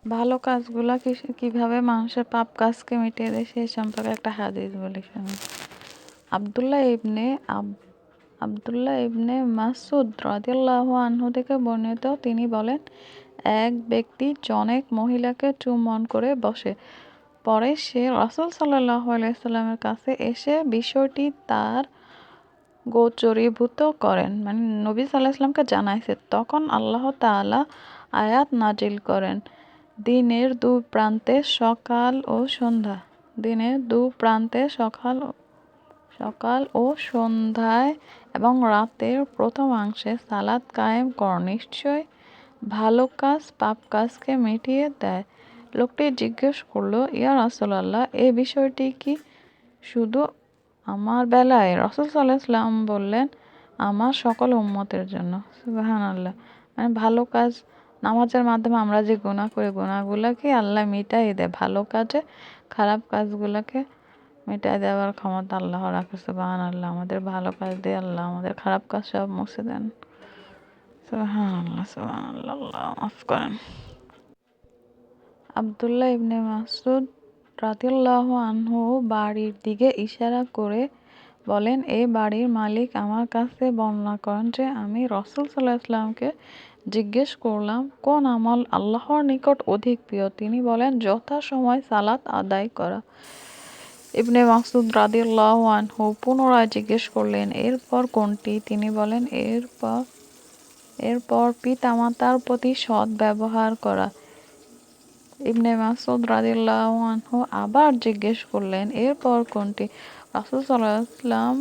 ভালো কাজগুলা কিভাবে মানুষের পাপ কাজকে মিটিয়ে দেয় সেই সম্পর্কে একটা হাদিস বলি শুনুন। আব্দুল্লাহ ইবনে আব্দুল্লাহ ইবনে মাসউদ রাদিয়াল্লাহু আনহু থেকে বর্ণিত, তিনি বলেন, এক ব্যক্তি অনেক মহিলাকে চুম্বন করে বসে। পরে সে রাসূল সাল্লাল্লাহু আলাইহি সাল্লামের কাছে এসে বিষয়টি তার গোচরীভূত করেন, মানে নবী সাল্লাল্লাহু আলাইহি সাল্লামকে জানাইছে। তখন আল্লাহ তাআলা আয়াত নাজিল করেন, দিনের দুই প্রান্তে সকাল ও সন্ধ্যা দিনের দুই প্রান্তে সকাল ও সন্ধ্যায় এবং রাতের প্রথমাংশে সালাত কায়েম কর, নিশ্চয় ভালো কাজ পাপ কাজকে মিটিয়ে দেয়। লোকটি জিজ্ঞেস করল, ইয়া রাসূলাল্লাহ, এই বিষয়টি কি শুধু আমার বেলায়? রাসূল সাল্লাল্লাহু আলাইহি ওয়াসাল্লাম বললেন, আমার সকল উম্মতের জন্য। সুবহানাল্লাহ। মানে ভালো কাজ, নামাজের মাধ্যমে আমরা যে গুনাহ করি, গুনাহগুলোকে আল্লাহ মিটাই দেয়। ভালো কাজে খারাপ কাজগুলোকে মিটাই দেওয়ার ক্ষমতা আল্লাহ রাখে। সুবহানাল্লাহ। আমাদের ভালো কাজ দিয়ে আল্লাহ আমাদের খারাপ কাজ সব মুছে দেন। সুবহানাল্লাহ, সুবহানাল্লাহ, আল্লাহ মাফ করেন। আব্দুল্লাহ ইবনে মাসউদ রাদিয়াল্লাহু আনহু বাড়ির দিকে ইশারা করে বলেন, এই বাড়ির মালিক আমার কাছে বর্ণনা করেন যে আমি রাসূল সাল্লাল্লাহু আলাইহি ওয়াসাল্লামকে জিজ্ঞেস করলাম, কোন আমল আল্লাহর নিকট অধিক প্রিয়? তিনি বলেন, যথাসময়ে সালাত আদায় করা। ইবনে মাসউদ রাদিয়াল্লাহু আনহু পুনরায় জিজ্ঞেস করলেন, এরপর কোনটি? তিনি বলেন, এরপর পিতামাতার প্রতি সৎ ব্যবহার করা। ইবনে মাসউদ রাদিয়াল্লাহু আনহু আবার জিজ্ঞেস করলেন, এরপর কোনটি? রাসূল সাল্লাল্লাহু আলাইহি ওয়াসাল্লাম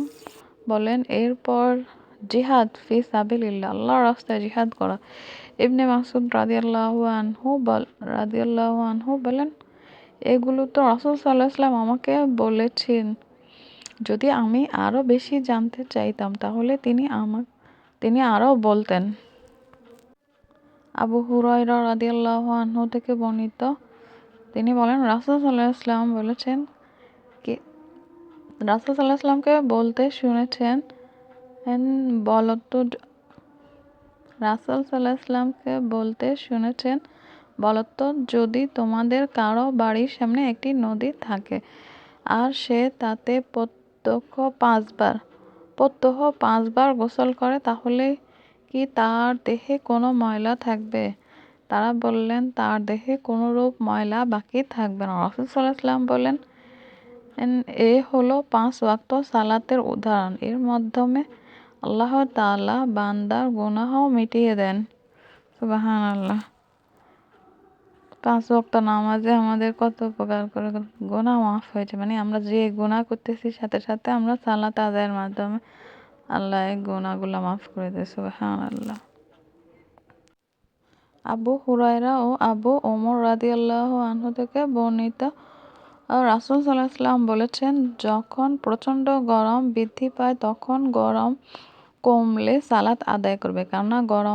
বলেন, এরপর জিহাদ ফি সাবিলিল্লাহ, আল্লাহর রাস্তায় জিহাদ করা। ইবনে মাসউদ রাদিয়াল্লাহু আনহু বলেন, এগুলো তো রাসূল সাল্লাল্লাহু আলাইহি ওয়াসাল্লাম আমাকে বলেছেন। যদি আমি আরো বেশি জানতে চাইতাম তাহলে তিনি আরো বলতেন। আবু হুরায়রা রাদিয়াল্লাহু আনহু থেকে বর্ণিত, তিনি বলেন, রাসূল সাল্লাল্লাহু আলাইহি ওয়াসাল্লাম বলেছেন, রাসূল সাল্লাল্লাহু আলাইহি ওয়াসাল্লামকে বলতে শুনেছেন, রাসূল সাল্লাল্লাহু আলাইহি ওয়াসাল্লামকে বলতে শুনেছেন, বলতো, যদি তোমাদের কারো বাড়ির সামনে একটি নদী থাকে আর সে তাতে প্রত্যহ 5 বার গোসল করে, তাহলে কি তার দেহে কোনো ময়লা থাকবে? তারা বললেন, তার দেহে কোনরূপ ময়লা বাকি থাকবে না। রাসূল সাল্লাল্লাহু আলাইহি ওয়াসাল্লাম বলেন, এ হলো 5 ওয়াক্ত সালাতের উদাহরণ। এর মাধ্যমে আল্লাহ তাআলা বান্দার গুনাহ মিটিয়ে দেন। সুবহানাল্লাহ। 5 ওয়াক্ত নামাজে আমাদের কত উপকার করে, গুনাহ মাফ হয়েছে। মানে আমরা যে গুনাহ করতেছি সাথে সাথে আমরা সালাত আদায়ের মাধ্যমে আল্লাহ এই গুনাহগুলো মাফ করে দেয়। সুবহানাল্লাহ। আবু হুরায়রা ও আবু ওমর রাদিয়াল্লাহু আনহু থেকে বর্ণিত, রাসূল সাল্লাল্লাহু আলাইহি ওয়াসাল্লাম বলেছেন, যখন প্রচণ্ড গরম বৃদ্ধি পায় তখন গরম কমলে সালাত আদায় করবে, কেননা গরম